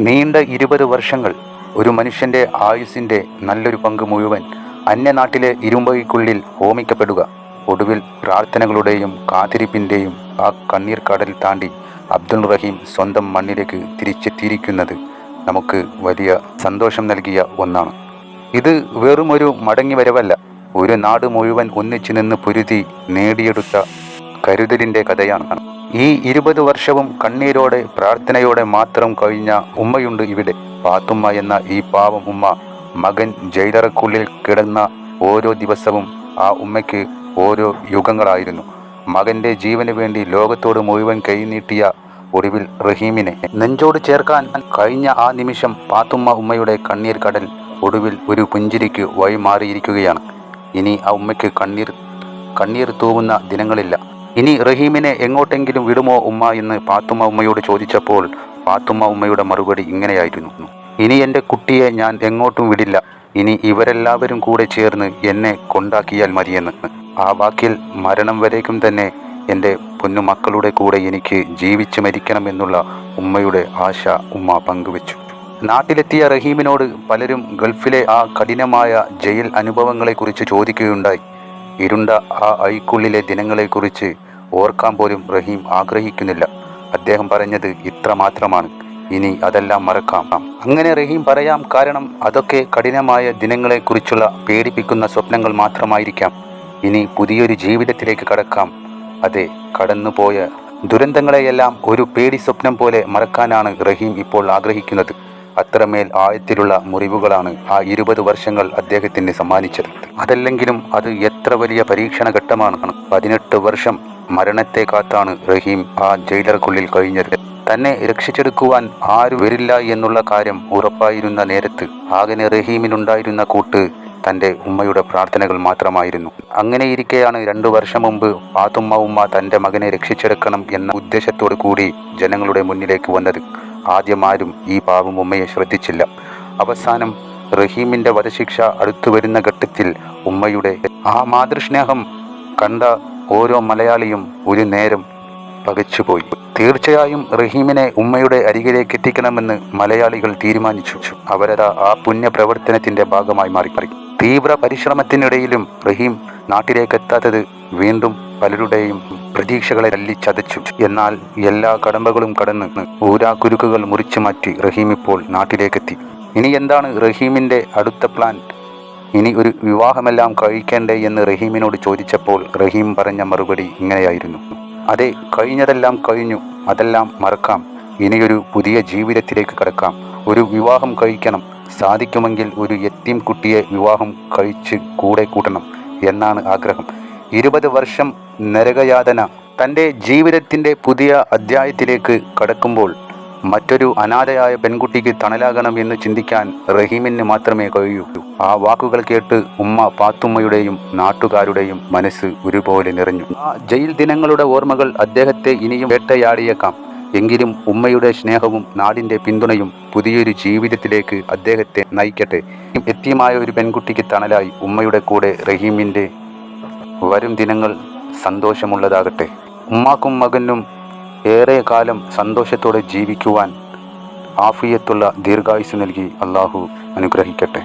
നീണ്ട 20 വർഷങ്ങൾ ഒരു മനുഷ്യൻ്റെ ആയുസ്സിൻ്റെ നല്ലൊരു പങ്ക് മുഴുവൻ അന്യനാട്ടിലെ ഇരുമ്പഴിക്കുള്ളിൽ ഹോമിക്കപ്പെടുക. ഒടുവിൽ പ്രാർത്ഥനകളുടെയും കാത്തിരിപ്പിൻ്റെയും ആ കണ്ണീർ കടൽ താണ്ടി അബ്ദുൾ റഹീം സ്വന്തം മണ്ണിലേക്ക് തിരിച്ചെത്തിയിരിക്കുന്നത് നമുക്ക് വലിയ സന്തോഷം നൽകിയ ഒന്നാണ്. ഇത് വെറുമൊരു മടങ്ങിവരവല്ല, ഒരു നാട് മുഴുവൻ ഒന്നിച്ചു നിന്ന് പൊരുതി നേടിയെടുത്ത കരുതലിൻ്റെ കഥയാണ്. ഈ 20 വർഷവും കണ്ണീരോടെ പ്രാർത്ഥനയോടെ മാത്രം കഴിഞ്ഞ ഉമ്മയുണ്ട് ഇവിടെ. പാത്തുമ്മ എന്ന ഈ പാവം ഉമ്മ. മകൻ ജയിലറക്കുള്ളിൽ കിടന്ന ഓരോ ദിവസവും ആ ഉമ്മയ്ക്ക് ഓരോ യുഗങ്ങളായിരുന്നു. മകൻ്റെ ജീവന് വേണ്ടി ലോകത്തോട് മുഴുവൻ കൈനീട്ടിയ ഒടുവിൽ റഹീമിനെ നെഞ്ചോട് ചേർക്കാൻ കഴിഞ്ഞ ആ നിമിഷം പാത്തുമ്മ ഉമ്മയുടെ കണ്ണീർ കടൽ ഒടുവിൽ ഒരു പുഞ്ചിരിക്ക് വഴിമാറിയിരിക്കുകയാണ്. ഇനി ആ ഉമ്മയ്ക്ക് കണ്ണീർ തൂവുന്ന ദിനങ്ങളില്ല. ഇനി റഹീമിനെ എങ്ങോട്ടെങ്കിലും വിടുമോ ഉമ്മ എന്ന് പാത്തുമ്മ ഉമ്മയോട് ചോദിച്ചപ്പോൾ പാത്തുമ്മ ഉമ്മയുടെ മറുപടി ഇങ്ങനെയായിരുന്നു: ഇനി എൻ്റെ കുട്ടിയെ ഞാൻ എങ്ങോട്ടും വിടില്ല. ഇനി ഇവരെല്ലാവരും കൂടെ ചേർന്ന് എന്നെ കൊണ്ടാക്കിയാൽ മതിയെന്ന്. ആ വാക്കിൽ മരണം വരേക്കും തന്നെ എൻ്റെ പൊന്നുമക്കളുടെ കൂടെ എനിക്ക് ജീവിച്ച് മരിക്കണമെന്നുള്ള ഉമ്മയുടെ ആശ ഉമ്മ പങ്കുവച്ചു. നാട്ടിലെത്തിയ റഹീമിനോട് പലരും ഗൾഫിലെ ആ കഠിനമായ ജയിൽ അനുഭവങ്ങളെക്കുറിച്ച് ചോദിക്കുകയുണ്ടായി. ഇരുണ്ട ആ അഴിക്കുള്ളിലെ ദിനങ്ങളെക്കുറിച്ച് ഓർക്കാൻ പോലും റഹീം ആഗ്രഹിക്കുന്നില്ല. അദ്ദേഹം പറഞ്ഞത് ഇത്ര മാത്രമാണ്: ഇനി അതെല്ലാം മറക്കാം. അങ്ങനെ റഹീം പറയാം കാരണം അതൊക്കെ കഠിനമായ ദിനങ്ങളെക്കുറിച്ചുള്ള പേടിപ്പിക്കുന്ന സ്വപ്നങ്ങൾ മാത്രമായിരിക്കാം. ഇനി പുതിയൊരു ജീവിതത്തിലേക്ക് കടക്കാം. അതെ, കടന്നുപോയ ദുരന്തങ്ങളെയെല്ലാം ഒരു പേടി സ്വപ്നം പോലെ മറക്കാനാണ് റഹീം ഇപ്പോൾ ആഗ്രഹിക്കുന്നത്. അത്രമേൽ ആഴത്തിലുള്ള മുറിവുകളാണ് ആ 20 വർഷങ്ങൾ അദ്ദേഹത്തിന് സമ്മാനിച്ചത്. അതല്ലെങ്കിലും അത് എത്ര വലിയ പരീക്ഷണ ഘട്ടമാണ്. 18 വർഷം മരണത്തെ കാത്താണ് റഹീം ആ ജയിലറക്കുള്ളിൽ കഴിഞ്ഞത്. തന്നെ രക്ഷിച്ചെടുക്കുവാൻ ആരും വരില്ല എന്നുള്ള കാര്യം ഉറപ്പായിരുന്ന നേരത്ത് ആകെ റഹീമിനുണ്ടായിരുന്ന കൂട്ട് തൻ്റെ ഉമ്മയുടെ പ്രാർത്ഥനകൾ മാത്രമായിരുന്നു. അങ്ങനെയിരിക്കെയാണ് 2 വർഷം മുമ്പ് പാത്തുമ്മ ഉമ്മ തൻ്റെ മകനെ രക്ഷിച്ചെടുക്കണം എന്ന ഉദ്ദേശത്തോടു കൂടി ജനങ്ങളുടെ മുന്നിലേക്ക് വന്നത്. ആദ്യം ആരും ഈ പാവം ഉമ്മയെ ശ്രദ്ധിച്ചില്ല. അവസാനം റഹീമിൻ്റെ വധശിക്ഷ അടുത്തു വരുന്ന ഘട്ടത്തിൽ ഉമ്മയുടെ ആ മാതൃസ്നേഹം കണ്ട ഓരോ മലയാളിയും ഒരു നേരം പകച്ചുപോയി. തീർച്ചയായും റഹീമിനെ ഉമ്മയുടെ അരികിലേക്ക് എത്തിക്കണമെന്ന് മലയാളികൾ തീരുമാനിച്ചു. അവരതാ ആ പുണ്യപ്രവർത്തനത്തിൻ്റെ ഭാഗമായി മാറി. തീവ്ര പരിശ്രമത്തിനിടയിലും റഹീം നാട്ടിലേക്ക് എത്താത്തത് വീണ്ടും പലരുടെയും പ്രതീക്ഷകളെ തല്ലിച്ചതച്ചു. എന്നാൽ എല്ലാ കടമ്പകളും കടന്ന് ഊരാക്കുരുക്കുകൾ മുറിച്ചു മാറ്റി റഹീം ഇപ്പോൾ നാട്ടിലേക്കെത്തി. ഇനി എന്താണ് റഹീമിൻ്റെ അടുത്ത പ്ലാൻ? ഇനി ഒരു വിവാഹമെല്ലാം കഴിക്കേണ്ടേ എന്ന് റഹീമിനോട് ചോദിച്ചപ്പോൾ റഹീം പറഞ്ഞ മറുപടി ഇങ്ങനെയായിരുന്നു: അതെ, കഴിഞ്ഞതെല്ലാം കഴിഞ്ഞു, അതെല്ലാം മറക്കാം. ഇനിയൊരു പുതിയ ജീവിതത്തിലേക്ക് കടക്കാം. ഒരു വിവാഹം കഴിക്കണം. സാധിക്കുമെങ്കിൽ ഒരു യത്തീം കുട്ടിയെ വിവാഹം കഴിച്ച് കൂടെ കൂട്ടണം എന്നാണ് ആഗ്രഹം. 20 വർഷം നരകയാതന തൻ്റെ ജീവിതത്തിൻ്റെ പുതിയ അധ്യായത്തിലേക്ക് കടക്കുമ്പോൾ മറ്റൊരു അനാഥയായ പെൺകുട്ടിക്ക് തണലാകണം എന്ന് ചിന്തിക്കാൻ റഹീമിന് മാത്രമേ കഴിയൂ. ആ വാക്കുകൾ കേട്ട് ഉമ്മ പാത്തുമ്മയുടെയും നാട്ടുകാരുടെയും മനസ്സ് ഒരുപോലെ നിറഞ്ഞു. ആ ജയിൽ ദിനങ്ങളുടെ ഓർമ്മകൾ അദ്ദേഹത്തെ ഇനിയും വേട്ടയാടിയേക്കാം. എങ്കിലും ഉമ്മയുടെ സ്നേഹവും നാടിൻ്റെ പിന്തുണയും പുതിയൊരു ജീവിതത്തിലേക്ക് അദ്ദേഹത്തെ നയിക്കട്ടെ. യത്തീമായ ഒരു പെൺകുട്ടിക്ക് തണലായി ഉമ്മയുടെ കൂടെ റഹീമിൻ്റെ വരും ദിനങ്ങൾ സന്തോഷമുള്ളതാകട്ടെ. ഉമ്മാക്കും മകനും ഏറെ കാലം സന്തോഷത്തോടെ ജീവിക്കുവാൻ ആഫിയത്തുള്ള ദീർഘായുസ്സ് നൽകി അള്ളാഹു അനുഗ്രഹിക്കട്ടെ.